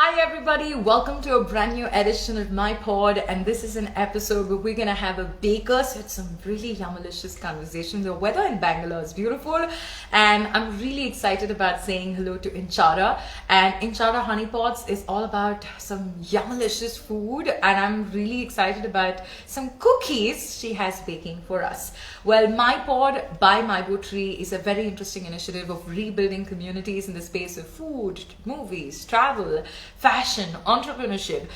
Hi everybody, welcome to a brand new edition of MyPod, and this is an episode where we're gonna have a baker set some really yummalicious conversations. The weather in Bangalore is beautiful, and I'm really excited about saying hello to Inchara. And Inchara Honeypots is all about some yummalicious food, and I'm really excited about some cookies she has baking for us. Well, MyPod by MyBoTree is a very interesting initiative of rebuilding communities in the space of food, movies, travel, fashion, entrepreneurship.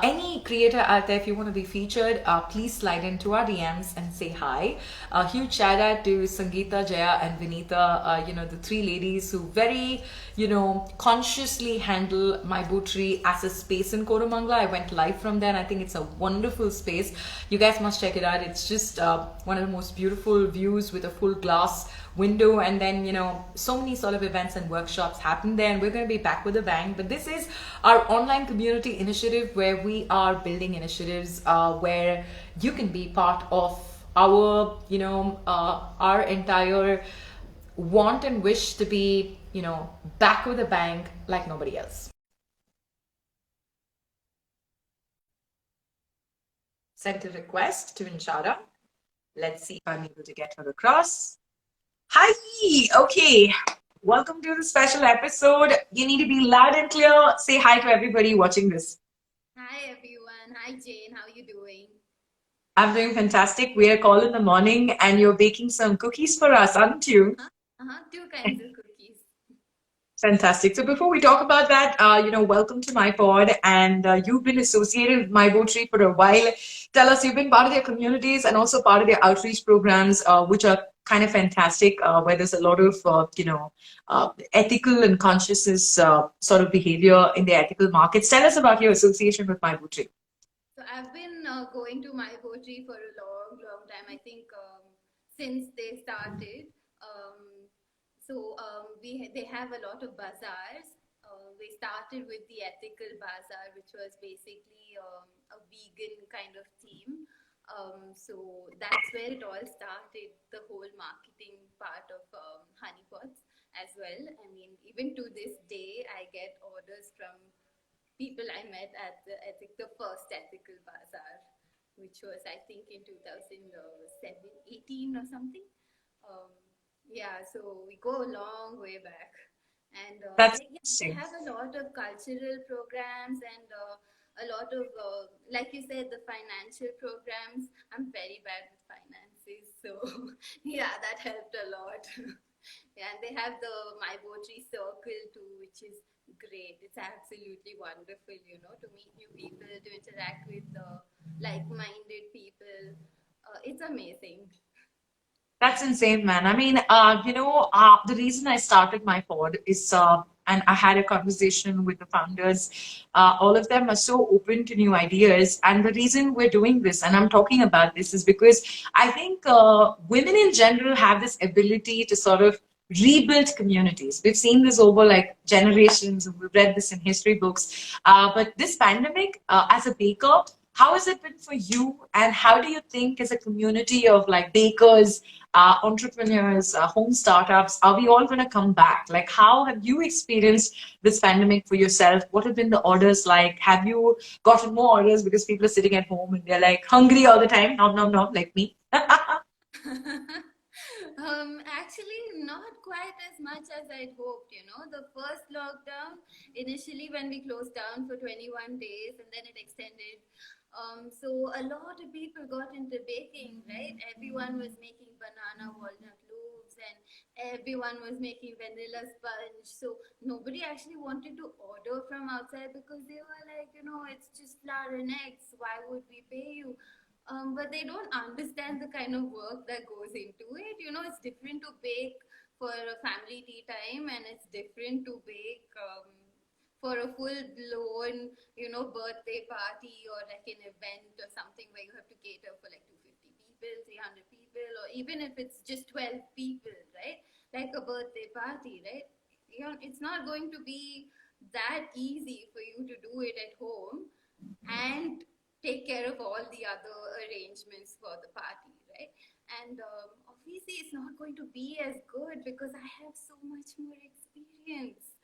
Any creator out there, if you want to be featured, please slide into our DMs and say hi. A huge shout out to Sangeeta, Jaya, and Vinita, the three ladies who very, consciously handle MyBoTree as a space in Koramangala. I went live from there and I think it's a wonderful space. You guys must check it out. It's just one of the most beautiful views with a full glass window, and then so many sort of events and workshops happen there, and we're going to be back with a bang. But this is our online community initiative where we are building initiatives where you can be part of our entire want and wish to be back with a bang like nobody else. Sent a request to Inchara. Let's see if I'm able to get her across. Hi, okay. Welcome to the special episode. You need to be loud and clear. Say hi to everybody watching this. Hi everyone. Hi Jane. How are you doing? I'm doing fantastic. We are call in the morning and you're baking some cookies for us, aren't you? Two kinds of cookies. Fantastic. So before we talk about that, welcome to my pod, and you've been associated with MyBoTree for a while. Tell us, you've been part of their communities and also part of their outreach programs, which are kind of fantastic, where there's a lot of, ethical and consciousness sort of behavior in the ethical markets. Tell us about your association with MyBoTree. So I've been going to MyBoTree for a long, long time. I think since they started. They have a lot of bazaars. We started with the ethical bazaar, which was basically a vegan kind of theme. So that's where it all started, the whole marketing part of Honeypots as well. I mean, even to this day, I get orders from people I met at the first ethical bazaar, which was I think in 2007, 18 or something. Um, yeah, so we go a long way back, and That's they interesting. have a lot of cultural programs and a lot of, like you said, the financial programs. I'm very bad with finances, so yeah, that helped a lot. Yeah, and they have the MyBoTree circle too, which is great. It's absolutely wonderful, to meet new people, to interact with like-minded people. It's amazing. That's insane, man. I mean, the reason I started my pod is, and I had a conversation with the founders. All of them are so open to new ideas. And the reason we're doing this, and I'm talking about this, is because I think women in general have this ability to sort of rebuild communities. We've seen this over like generations, and we've read this in history books. But this pandemic, as a baker, how has it been for you? And how do you think, as a community of like bakers, entrepreneurs, home startups, are we all going to come back? Like, how have you experienced this pandemic for yourself? What have been the orders like? Have you gotten more orders because people are sitting at home and they're like hungry all the time? Nom, nom, nom, like me. Actually, not quite as much as I'd hoped. The first lockdown, initially when we closed down for 21 days and then it extended. So a lot of people got into baking, right? Everyone was making banana walnut loaves and everyone was making vanilla sponge. So nobody actually wanted to order from outside because they were like, it's just flour and eggs. Why would we pay you? But they don't understand the kind of work that goes into it. It's different to bake for a family tea time, and it's different to bake for a full blown, birthday party or like an event or something where you have to cater for like 250 people, 300 people, or even if it's just 12 people, right? Like a birthday party, right? It's not going to be that easy for you to do it at home and take care of all the other arrangements for the party, right? And obviously, it's not going to be as good because I have so much more experience.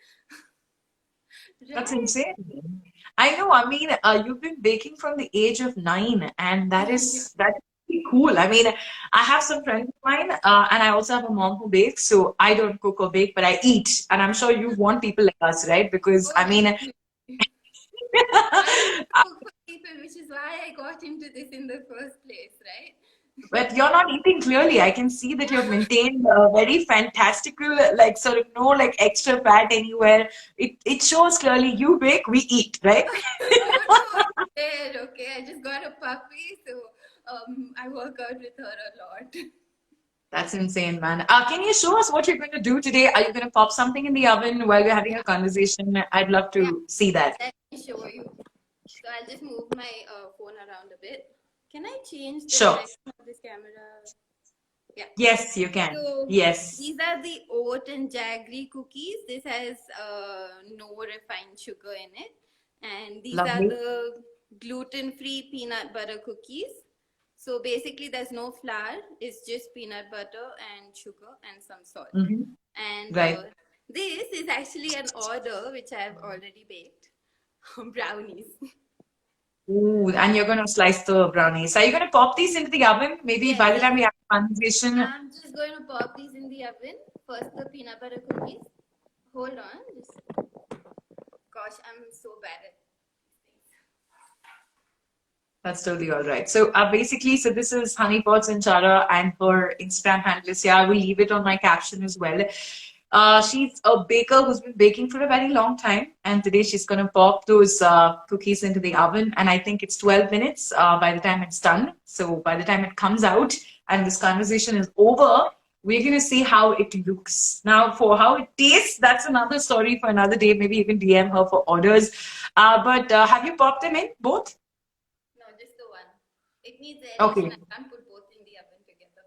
That's Right. insane. I know. I mean, you've been baking from the age of 9, and that Yeah, yeah. is pretty cool. I mean, I have some friends of mine, and I also have a mom who bakes. So I don't cook or bake, but I eat. And I'm sure you want people like us, right? Because Oh, I mean, definitely. I want to cook for people, which is why I got into this in the first place, right? but you're not eating clearly. I can see that you've maintained a very fantastical, like sort of no like extra fat anywhere. It shows clearly you bake, we eat, right? No, no, it's there. Okay, I just got a puppy, so I work out with her a lot. That's insane, man. Can you show us what you're going to do today? Are you going to pop something in the oven while we're having a conversation? I'd love Yeah, to see that. let me show you. So I'll just move my phone around a bit. Can I change the Sure. direction of this camera? Yeah. Yes, you can. So Yes. these are the oat and jaggery cookies. This has no refined sugar in it. And these are Lovely. the gluten-free peanut butter cookies. So basically, there's no flour. It's just peanut butter and sugar and some salt. Hmm. And Right. this is actually an order which I've already baked. Brownies. Ooh, and you're going to slice the brownies. Are you going to pop these into the oven? Maybe Yes, by the yes. time we have a conversation. I'm just going to pop these in the oven. First, the peanut butter cookies. Hold on. Just, gosh, I'm so bad at these things. That's totally all right. So basically, so this is Honeypots Inchara and her Instagram handle is yeah, we leave it on my caption as well. She's a baker who's been baking for a very long time, and today she's gonna pop those cookies into the oven, and I think it's 12 minutes by the time it's done. So by the time it comes out and this conversation is over, we're gonna see how it looks. Now, for how it tastes, that's another story for another day. Maybe you can DM her for orders. But have you popped them in both? No, just the one. It needs aeration. Okay. I can't put both in the oven together.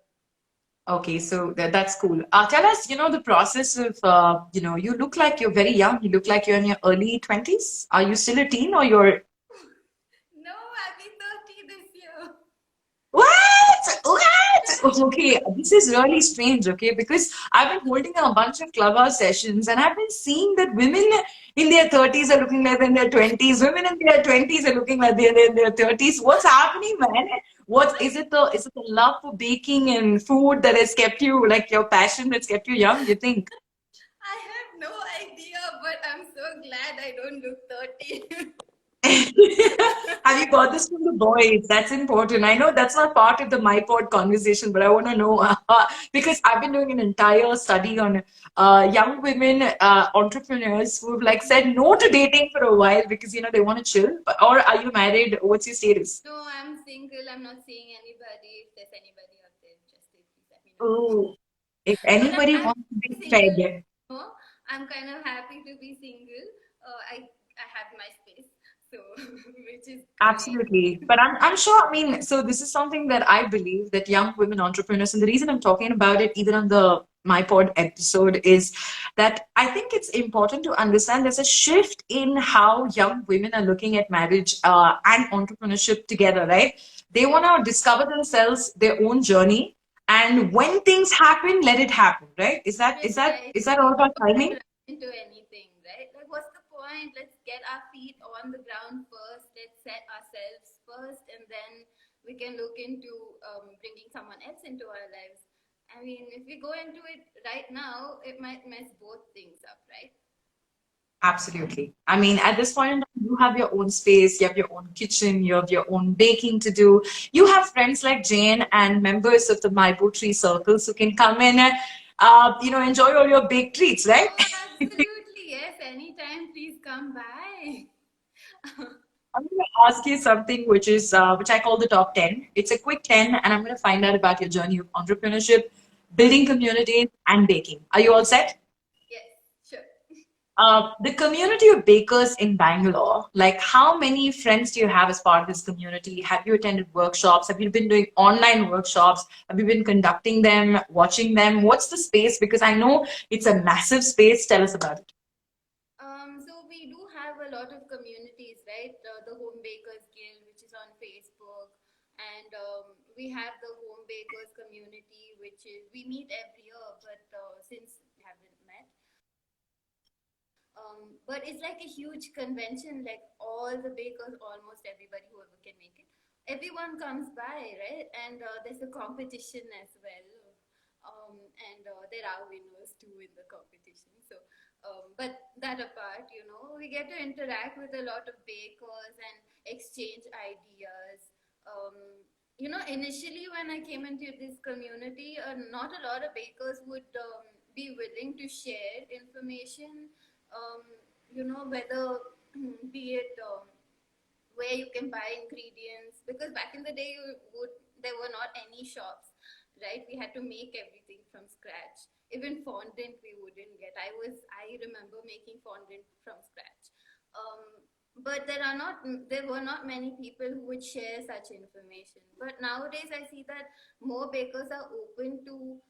Okay, so that's cool. Tell us, the process of, you look like you're very young. You look like you're in your early 20s. Are you still a teen or you're No, I'll be 30 this year. what? What? Okay, this is really strange, okay, because I've been holding a bunch of clubhouse sessions and I've been seeing that women in their 30s are looking like they're in their 20s. Women in their 20s are looking like they're in their 30s. What's happening, man? What is it the love for baking and food that has kept you like your passion that's kept you young, you think? I have no idea, but I'm so glad I don't look 30. Have you got this from the boys? That's important. I know that's not part of the MyPod conversation, but I want to know because I've been doing an entire study on young women entrepreneurs who've like said no to dating for a while because they want to chill. Or are you married? What's your status? No, I'm single. I'm not seeing anybody. If there's anybody out there interested, please let me know. Oh, if But anybody I'm wants to be single. fed. No, I'm kind of happy to be single. I have my space, so which is great. Absolutely. But I'm sure, I mean, so this is something that I believe that young women entrepreneurs, and the reason I'm talking about it even on the MyPod episode is that I think it's important to understand there's a shift in how young women are looking at marriage and entrepreneurship together, right? They Yes, want to discover themselves, their own journey, and when things happen, let it happen, right? Is that is that is that precisely. all about Don't have to timing? rush into anything, right? Like, what's the point? Let's get our feet on the ground first. Let's set ourselves first, and then we can look into bringing someone else into our lives. I mean, if we go into it right now, it might mess both things up, right? Absolutely. I mean, at this point in time, you have your own space, you have your own kitchen, you have your own baking to do. You have friends like Jane and members of the MyBoTree circles who can come in and, enjoy all your baked treats, right? Oh, absolutely. Yes, anytime, please come by. I'm going to ask you something which I call the top 10. It's a quick 10, and I'm going to find out about your journey of entrepreneurship, building communities, and baking. Are you all set? Yes, sure. The community of bakers in Bangalore, like how many friends do you have as part of this community? Have you attended workshops? Have you been doing online workshops? Have you been conducting them, watching them? What's the space? Because I know it's a massive space. Tell us about it. So we do have a lot of communities, right? The Home Bakers Guild, which is on Facebook, and we have the Home Bakers community, which is we meet every year, but since we haven't met, But it's like a huge convention, like all the bakers, almost everybody, whoever can make it, everyone comes by, right? And there's a competition as well. And there are winners too in the competition. So, but that apart, we get to interact with a lot of bakers and exchange ideas. Initially when I came into this community, not a lot of bakers would be willing to share information, whether be it where you can buy ingredients, because back in the day there were not any shops, right? We had to make everything from scratch. Even fondant we wouldn't get. I remember making fondant from scratch. But there were not many people who would share such information. But nowadays I see that more bakers are open to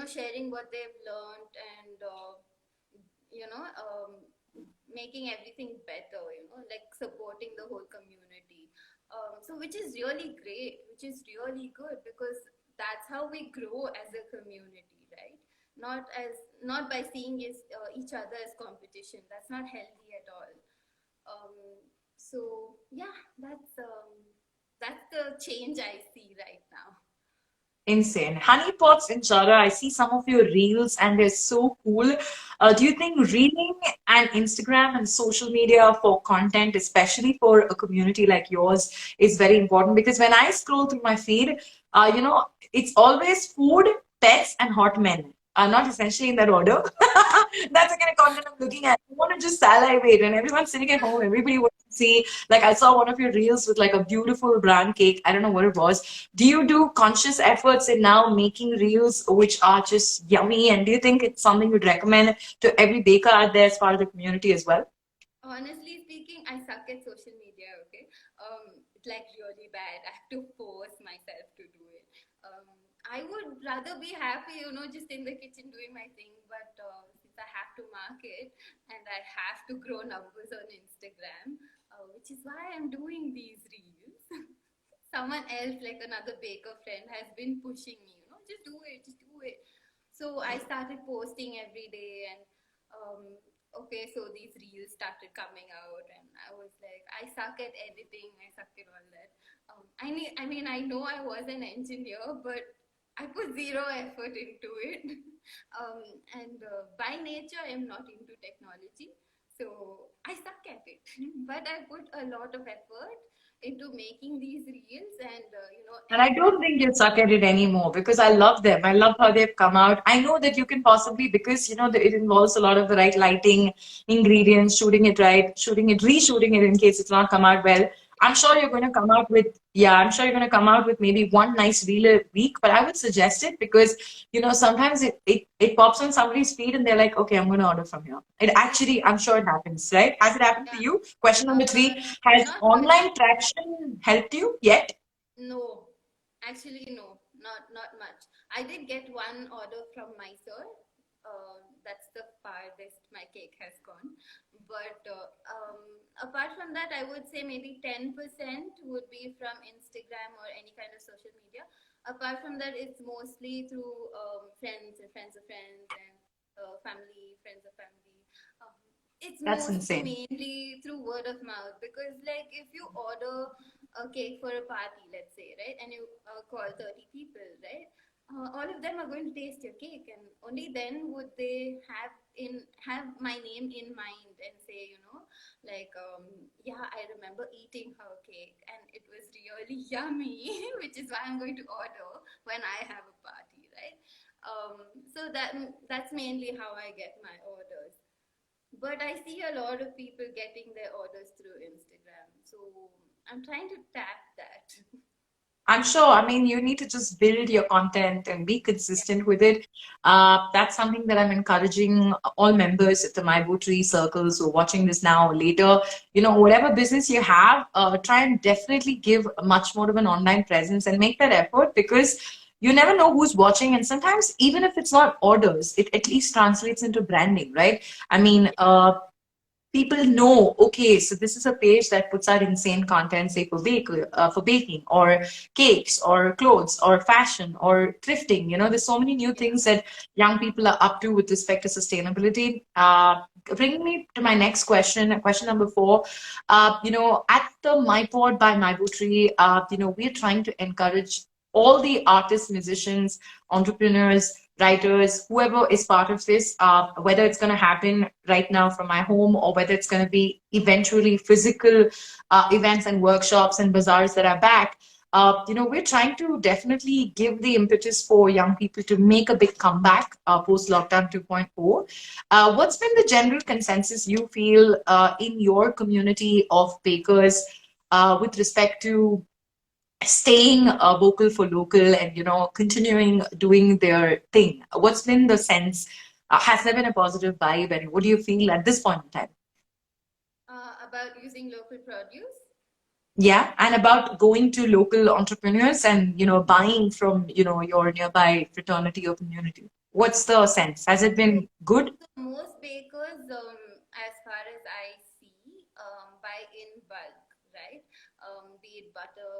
sharing what they've learned, and making everything better, like supporting the whole community. So which is really great, which is really good, because that's how we grow as a community, right? Not by seeing each other as competition. That's not healthy at all. So yeah, that's the change I see right now. Insane. Honeypots, Inchara, I see some of your reels and they're so cool. Do you think reeling and Instagram and social media for content, especially for a community like yours, is very important? Because when I scroll through my feed, it's always food, pets, and hot men. Not essentially in that order. That's the kind of content I'm looking at. I want to just salivate, and everyone's sitting at home. Everybody wants to see. Like I saw one of your reels with like a beautiful brown cake. I don't know what it was. Do you do conscious efforts in now making reels which are just yummy? And do you think it's something you'd recommend to every baker out there as part of the community as well? Honestly speaking, I suck at social media, okay? It's like really bad. I have to force myself to do it. I would rather be happy, just in the kitchen doing my thing, but since I have to market and I have to grow numbers on Instagram, which is why I'm doing these reels. Someone else, like another baker friend, has been pushing me, just do it, just do it. So I started posting every day, and okay, so these reels started coming out, and I was like, I suck at editing, I suck at all that. I know I was an engineer, but I put zero effort into it. And by nature, I'm not into technology, so I suck at it. But I put a lot of effort into making these reels, and And I don't think you suck at it anymore because I love them. I love how they've come out. I know that you can possibly, because it involves a lot of the right lighting, ingredients, shooting it right, shooting it, reshooting it in case it's not come out well. I'm sure you're going to come out with, yeah, I'm sure you're going to come out with maybe one nice reel a week, but I would suggest it because, sometimes it pops on somebody's feed and they're like, okay, I'm going to order from here. It actually, I'm sure it happens, right? Has it happened to yeah, you? Question number 3, has not much. online traction helped you yet? No, actually no, not much. I did get one order from Mysore. That's the farthest my cake has gone. But apart from that, I would say maybe 10% would be from Instagram or any kind of social media. Apart from that, it's mostly through friends and friends of friends, and family, friends of family. It's That's mostly insane. mainly through word of mouth, because like if you order a cake for a party, let's say, right, and you call 30 people, right, all of them are going to taste your cake, and only then would they have my name in mind and say, like, yeah, I remember eating her cake and it was really yummy, which is why I'm going to order when I have a party, right? So that's mainly how I get my orders. But I see a lot of people getting their orders through Instagram. So I'm trying to tap that. I'm sure. I mean, you need to just build your content and be Yeah. consistent with it. That's something that I'm encouraging all members of the MyBoTree circles who are watching this now or later. Whatever business you have, try and definitely give much more of an online presence and make that effort because you never know who's watching. And sometimes, even if it's not orders, it at least translates into branding, right? I mean, people know, okay, so this is a page that puts out insane content, say for baking or cakes or clothes or fashion or thrifting. There's so many new things that young people are up to with respect to sustainability. Bringing me to my next question number 4. At the MyPod by MyBoTree, we're trying to encourage all the artists, musicians, entrepreneurs, writers, whoever is part of this, whether it's going to happen right now from my home or whether it's going to be eventually physical events and workshops and bazaars that are back. We're trying to definitely give the impetus for young people to make a big comeback post lockdown 2.0. What's been the general consensus you feel in your community of bakers with respect to staying vocal for local and continuing doing their thing? What's been the sense? Has there been a positive vibe, and what do you feel at this point in time? About using local produce. Yeah, and about going to local entrepreneurs and buying from your nearby fraternity or community. What's the sense? Has it been good? So most bakers, as far as I see, buy in bulk, right? Be it butter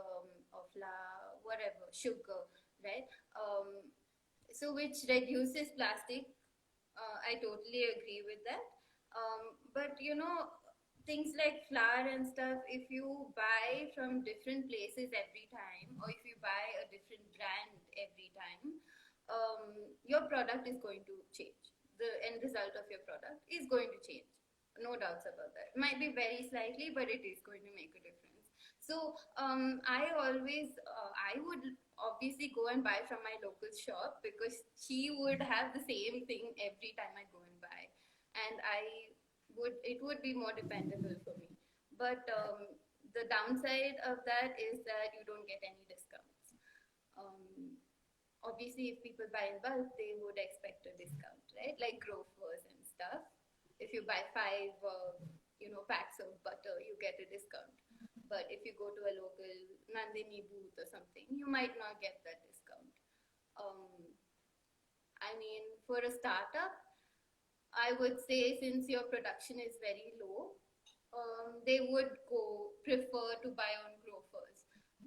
or flour, whatever, sugar, right? So which reduces plastic. I totally agree with that. But things like flour and stuff, if you buy from different places every time, or if you buy a different brand every time, your product is going to change. The end result of your product is going to change. No doubts about that. Might be very slightly, but it is going to make a difference. So I would obviously go and buy from my local shop because she would have the same thing every time I go and buy, and it would be more dependable for me. But the downside of that is that you don't get any discounts. Um, Obviously, if people buy in bulk, they would expect a discount, right? Like grofers and stuff. If you buy five, packs of butter, you get a discount. But if you go to a local Nandini booth or something, you might not get that discount. Um, I mean, for a startup, I would say since your production is very low, they would prefer to buy on grofers.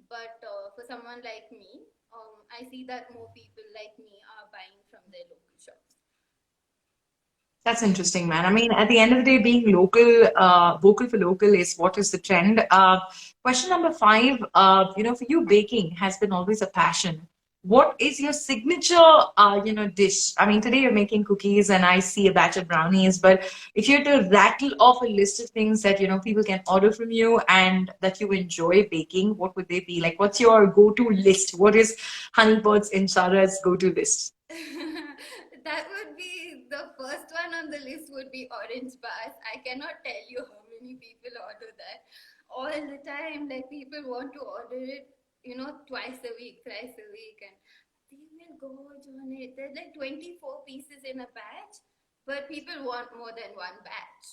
But for someone like me, I see that more people like me are buying from their local shops. That's interesting, man. I mean, at the end of the day, being local, vocal for local is what is the trend. Question number 5, for you, baking has been always a passion. What is your signature, dish? I mean, today you're making cookies and I see a batch of brownies, but if you had to rattle off a list of things that, people can order from you and that you enjoy baking, what would they be? Like, what's your go-to list? What is Honeypots Inchara's go-to list? That would be the first one on the list would be orange bars. I cannot tell you how many people order that all the time. Like people want to order it, twice a week, thrice a week, and they will gorge on it. There's like 24 pieces in a batch, but people want more than one batch.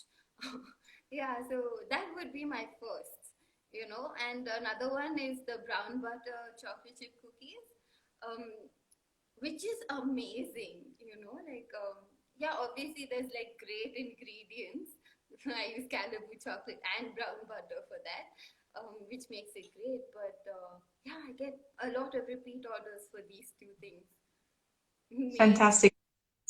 Yeah, so that would be my first, and another one is the brown butter chocolate chip cookies. Which is amazing, yeah, obviously there's like great ingredients. I use Caribou chocolate and brown butter for that, which makes it great. But yeah, I get a lot of repeat orders for these two things. Main Fantastic. things.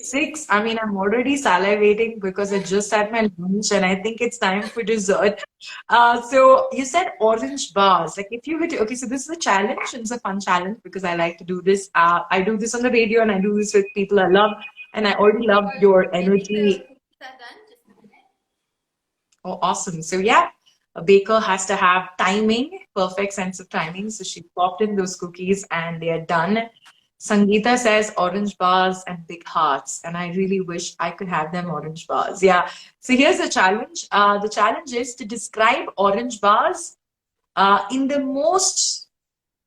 6. I mean, I'm already salivating because I just had my lunch and I think it's time for dessert. So you said orange bars. Like if you were to, okay, so this is a challenge and it's a fun challenge because I like to do this. I do this on the radio and I do this with people I love. And I already love your I think the energy. cookies are done. Just a minute. Oh, awesome. So yeah, a baker has to have timing, perfect sense of timing. So she popped in those cookies and they are done. Sangeeta says orange bars and big hearts, and I really wish I could have them orange bars. Yeah. So here's the challenge. The challenge is to describe orange bars in the most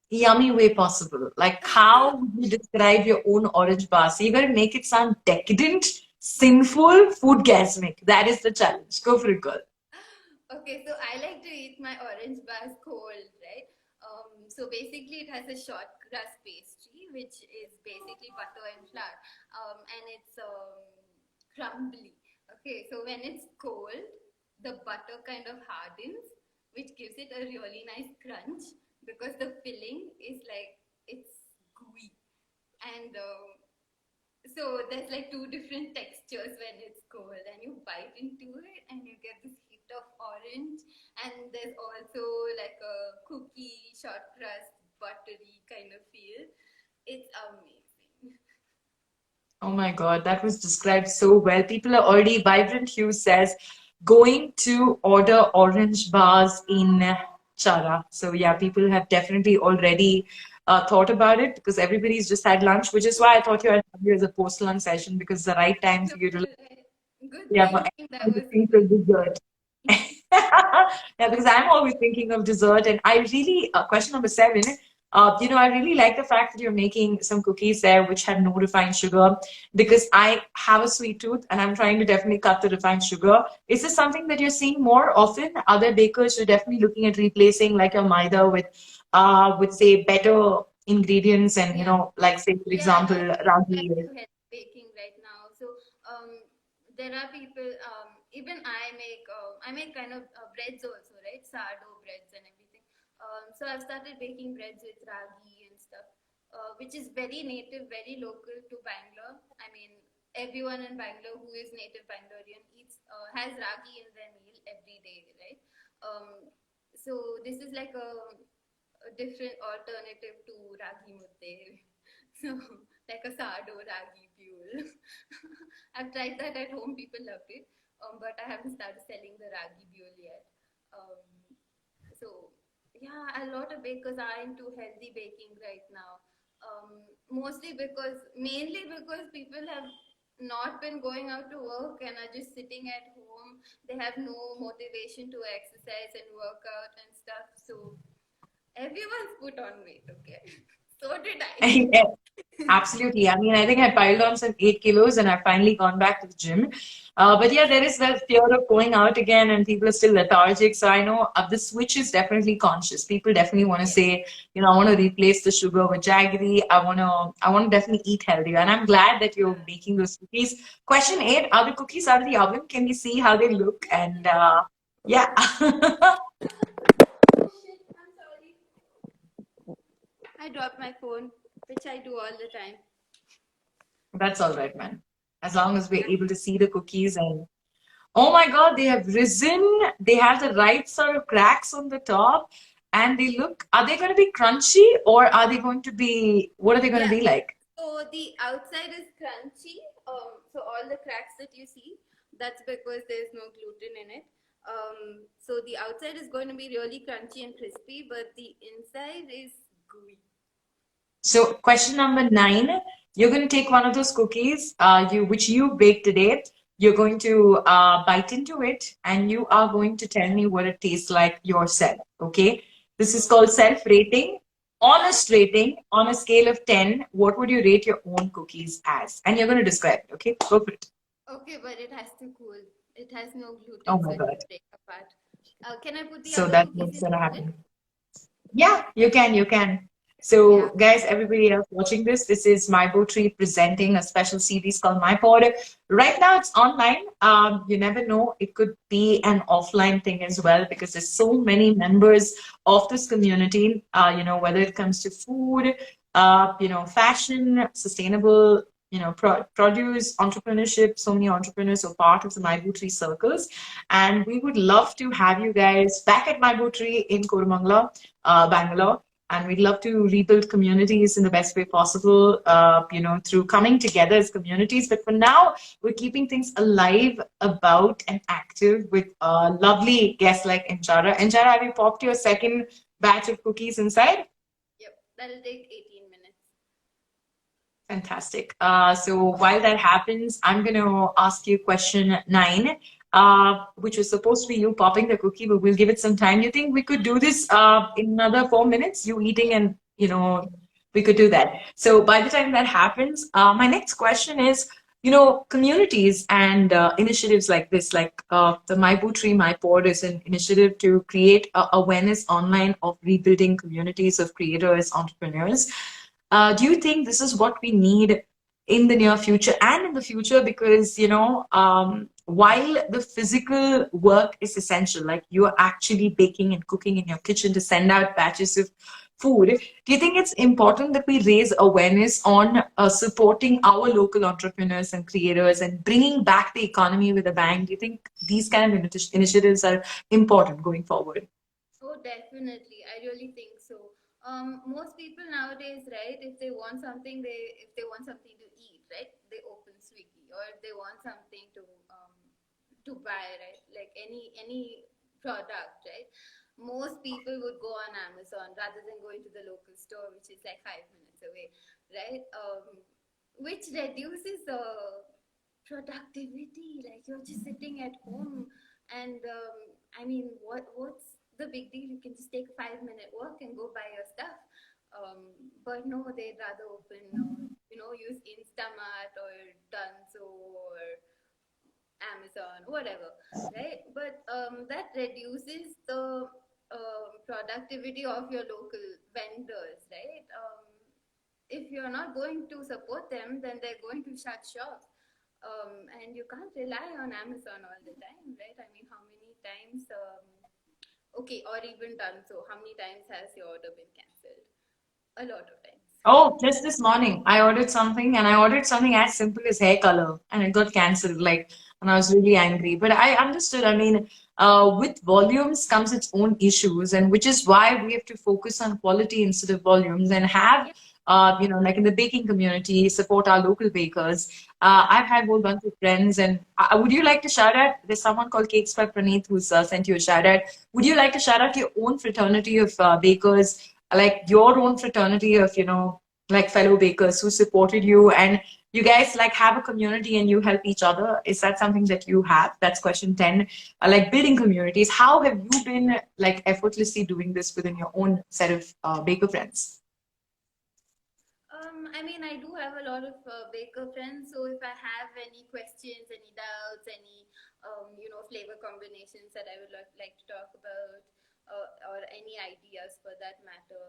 yummy way possible. Like, how would you describe your own orange bar? So you got to make it sound decadent, sinful, foodgasmic. That is the challenge. Go for it, girl. Okay, so I like to eat my orange bars cold, right? So basically, it has a short crust pastry, which is basically butter and flour, and it's crumbly. Okay, so when it's cold, the butter kind of hardens, which gives it a really nice crunch because the filling is like it's gooey. And so there's like two different textures when it's cold, and you bite into it and you get this hit of orange, and there's also like a cookie, short crust, buttery kind of feel. It's amazing. Oh my God, that was described so well. People are already, Vibrant Hugh says, going to order orange bars in Chara. So yeah, people have definitely already thought about it because everybody's just had lunch, which is why I thought you had you as a post-lunch session because the right time So, for you to good yeah, for thinking. That everyone to was think good. of dessert. Yeah, because I'm always thinking of dessert, and I really question number 7. I really like the fact that you're making some cookies there which have no refined sugar because I have a sweet tooth and I'm trying to definitely cut the refined sugar. Is this something that you're seeing more often? Other bakers are definitely looking at replacing like your maida with say better ingredients and Yeah, like say for yeah. A example lot of people are ragi. into health baking right now. So there are people. Even I make kind of breads also, right? Sourdough breads and everything. So I've started baking breads with ragi and stuff, which is very native, very local to Bangalore. I mean, everyone in Bangalore who is native Bangalorean eats has ragi in their meal every day, right? Um, so this is like a different alternative to ragi mudde. So like a sourdough ragi fuel. I've tried that at home. People loved it, but I haven't started selling the ragi fuel yet. Um, so yeah, a lot of bakers are into healthy baking right now. Mainly because people have not been going out to work and are just sitting at home. They have no motivation to exercise and work out and stuff. So everyone's put on weight, okay? So did I. Absolutely. I mean, I think I piled on some 8 kilos and I've finally gone back to the gym. But yeah, there is that fear of going out again and people are still lethargic. So I know the switch is definitely conscious. People definitely want to Yes. say, I want to replace the sugar with jaggery. I want to definitely eat healthier. And I'm glad that you're making those cookies. Question 8, are the cookies out of the oven? Can we see how they look? And yeah. Oh shit, I'm sorry. I dropped my phone, which I do all the time. That's all right, man. As long as we're able to see the cookies and oh my God, they have risen. They have the right sort of cracks on the top. And they look, are they going to be crunchy or are they going to be, what are they going to Yeah. be like? So the outside is crunchy. So all the cracks that you see, that's because there's no gluten in it. So the outside is going to be really crunchy and crispy, but the inside is gooey. So question number 9, you're going to take one of those cookies, which you baked today. You're going to bite into it and you are going to tell me what it tastes like yourself. Okay. This is called self-rating. Honest rating on a scale of 10. What would you rate your own cookies as? And you're going to describe it. Okay. Go for it. Okay, but it has to cool. It has no Oh gluten, so my it God. will break apart. Can I put the So other that's cookies what's in going to the oven? happen. Yeah, you can. Yeah. So, guys, everybody else watching this is MyBoTree presenting a special series called MyPod. Right now, it's online. You never know; it could be an offline thing as well because there's so many members of this community. Whether it comes to food, fashion, sustainable, produce, entrepreneurship. So many entrepreneurs are part of the MyBoTree circles, and we would love to have you guys back at MyBoTree in Koramangala, Bangalore. And we'd love to rebuild communities in the best way possible, through coming together as communities. But for now, we're keeping things alive, about, and active with a lovely guests like Inchara. Inchara, have you popped your second batch of cookies inside? Yep. That'll take 18 minutes. Fantastic. So while that happens, I'm going to ask you question 9, which was supposed to be you popping the cookie, but we'll give it some time. You think we could do this in another 4 minutes? You eating and, we could do that. So by the time that happens, my next question is, communities and initiatives like this, like the MyBoTree, MyPod is an initiative to create awareness online of rebuilding communities of creators, entrepreneurs. Do you think this is what we need in the near future and in the future, because while the physical work is essential, like you're actually baking and cooking in your kitchen to send out batches of food, do you think it's important that we raise awareness on supporting our local entrepreneurs and creators and bringing back the economy with a bang? Do you think these kind of initiatives are important going forward? Oh, definitely. I really think so. Most people nowadays, right, if they want something to eat, right, they open Swiggy, or if they want something to buy, right, like any product, right. Most people would go on Amazon rather than going to the local store, which is like 5 minutes away, right? Which reduces the productivity. Like you're just sitting at home, and I mean, what's the big deal? You can just take a 5 minute walk and go buy your stuff. But no, they'd rather open, use Instamart or Dunzo or Amazon, whatever, right? But that reduces the productivity of your local vendors, right? If you're not going to support them, then they're going to shut shop. And you can't rely on Amazon all the time, right? I mean, how many times, okay, or even done so, how many times has your order been cancelled? A lot of times. Oh, just this morning, I ordered something, and I ordered something as simple as hair color, and it got cancelled. Like, and I was really angry. But I understood. I mean, with volumes comes its own issues, and which is why we have to focus on quality instead of volumes, and have, Yeah. like in the baking community, support our local bakers. I've had a whole bunch of friends, and would you like to shout out? There's someone called Cakes by Praneeth who's sent you a shout out. Would you like to shout out your own fraternity of bakers? Like your own fraternity of like fellow bakers who supported you, and you guys like have a community and you help each other? Is that something that you have? That's question 10. Like building communities, how have you been like effortlessly doing this within your own set of baker friends? I mean, I do have a lot of baker friends, so if I have any questions, any doubts, any flavor combinations that I would like to talk about, or any ideas for that matter,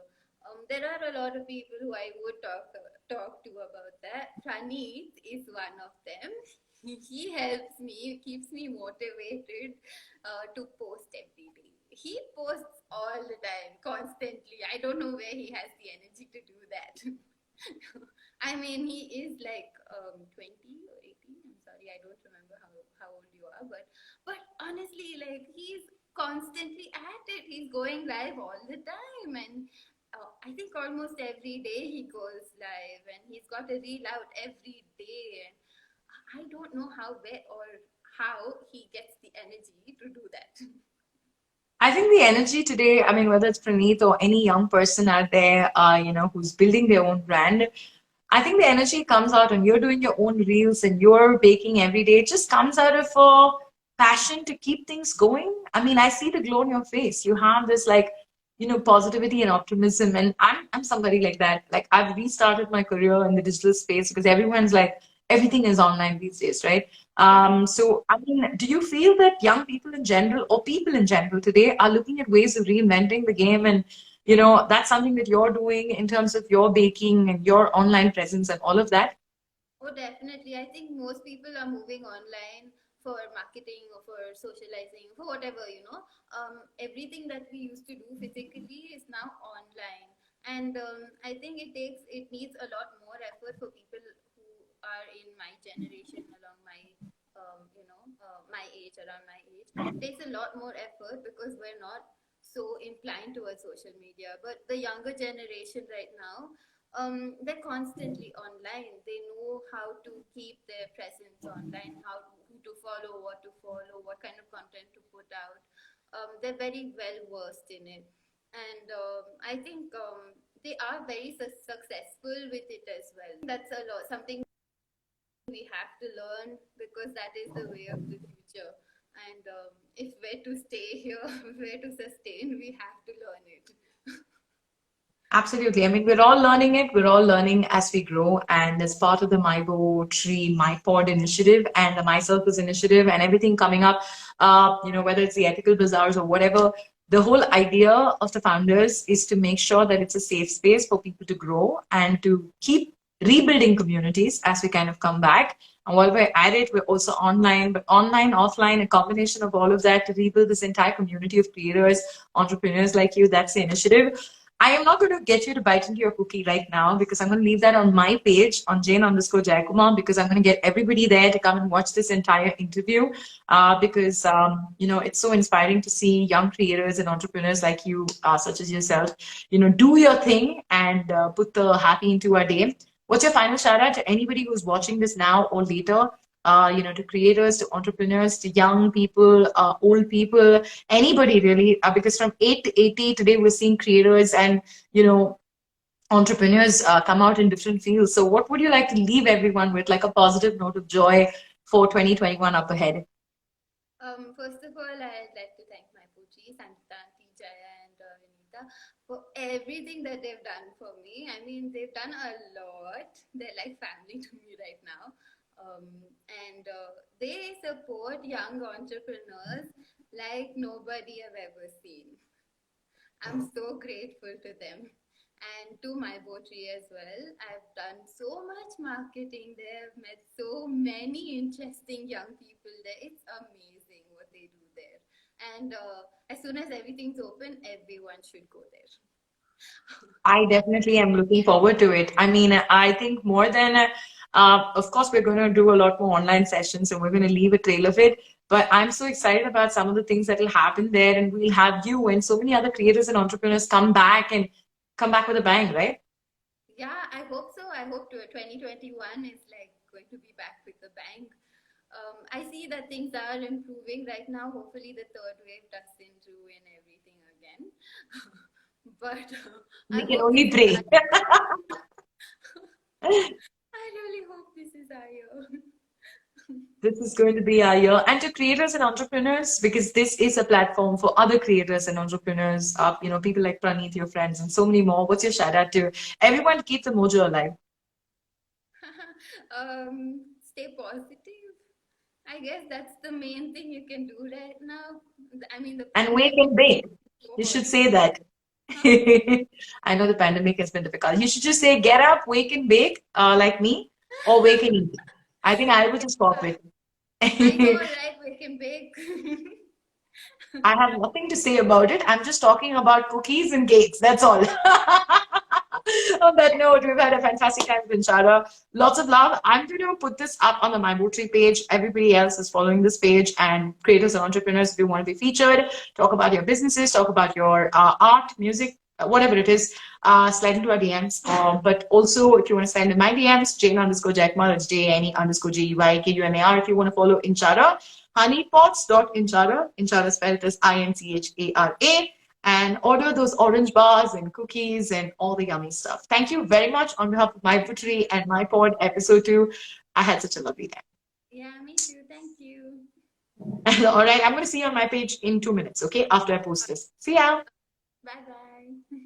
there are a lot of people who I would talk to about that. Praneeth is one of them. He helps me, keeps me motivated to post every day. He posts all the time, constantly. I don't know where he has the energy to do that. I mean, he is like 20 or 18. I'm sorry, I don't remember how old you are, but honestly, like he's constantly at it. He's going live all the time, and I think almost every day he goes live, and he's got a reel out every day. And I don't know where or how he gets the energy to do that. I think the energy today, I mean, whether it's Praneeth or any young person out there, who's building their own brand, I think the energy comes out when you're doing your own reels and you're baking every day. It just comes out of a passion to keep things going. I mean, I see the glow on your face. You have this like, positivity and optimism. And I'm somebody like that. Like I've restarted my career in the digital space because everyone's like, everything is online these days, right? Yeah. So, I mean, do you feel that young people in general or people in general today are looking at ways of reinventing the game, and that's something that you're doing in terms of your baking and your online presence and all of that? Oh, definitely. I think most people are moving online for marketing or for socializing, for whatever, everything that we used to do physically is now online. And I think it needs a lot more effort for people who are in my generation, along my age, around my age. It takes a lot more effort because we're not so inclined towards social media. But the younger generation right now, they're constantly online. They know how to keep their presence online, who to follow, what kind of content to put out. They're very well versed in it, and I think they are very successful with it as well. That's a lot, something we have to learn, because that is the way of the future. And if we're to stay here, we're to sustain, we have to learn it. Absolutely. I mean, we're all learning it. We're all learning as we grow. And as part of the MyBoTree, MyPod initiative and the MyCircles initiative and everything coming up, whether it's the ethical bazaars or whatever, the whole idea of the founders is to make sure that it's a safe space for people to grow and to keep rebuilding communities as we kind of come back. And while we're at it, we're also online, but online, offline, a combination of all of that to rebuild this entire community of creators, entrepreneurs like you. That's the initiative. I am not going to get you to bite into your cookie right now because I'm going to leave that on my page on Jane_Jayakumar because I'm going to get everybody there to come and watch this entire interview because, it's so inspiring to see young creators and entrepreneurs like you, such as yourself, do your thing and put the happy into our day. What's your final shout out to anybody who's watching this now or later? To creators, to entrepreneurs, to young people, old people, anybody really, because from 8 to 80 today we're seeing creators and entrepreneurs come out in different fields. So what would you like to leave everyone with, like a positive note of joy for 2021 up ahead? First of all, I'd like to thank MyBoTree, Sanjita, Jaya, and Vinita for everything that they've done for me. I mean, they've done a lot. They're like family to me right now. And they support young entrepreneurs like nobody I've ever seen. I'm so grateful to them and to MyBoTree as well. I've done so much marketing there. I've met so many interesting young people there. It's amazing what they do there. And as soon as everything's open, everyone should go there. I definitely am looking forward to it. I mean, I think more than, of course, we're going to do a lot more online sessions and we're going to leave a trail of it. But I'm so excited about some of the things that will happen there. And we'll have you and so many other creators and entrepreneurs come back with a bang, right? Yeah, I hope so. I hope 2021 is like going to be back with a bang. I see that things are improving right now. Hopefully, the third wave doesn't ruin everything again. But We can only pray. I really hope this is our year. This is going to be our year. And to creators and entrepreneurs, because this is a platform for other creators and entrepreneurs, people like Praneeth, your friends, and so many more. What's your shout out to everyone to keep the mojo alive? Stay positive. I guess that's the main thing you can do right now. I mean, and wake and bake. You should say that. I know the pandemic has been difficult. You should just say, get up, wake and bake, like me, or wake and eat. I think I will just pop it. I know, right? Wake and bake. I have nothing to say about it. I'm just talking about cookies and cakes. That's all. On that note, we've had a fantastic time with Inchara. Lots of love. I'm going to put this up on the MyBoTree page. Everybody else is following this page, and creators and entrepreneurs, if you want to be featured, talk about your businesses, talk about your art, music, whatever it is, slide into our DMs. But also, if you want to slide into my DMs, Jane_Jayakumar, it's JANE_JEYKUMAR. If you want to follow Inchara, honeypots.inchara. Inchara spelled as INCHARA. And order those orange bars and cookies and all the yummy stuff. Thank you very much on behalf of MyBoTree and MyPod episode 2. I had such a lovely time. Yeah, me too. Thank you. All right, I'm going to see you on my page in 2 minutes, okay? After I post this. See ya. Bye-bye.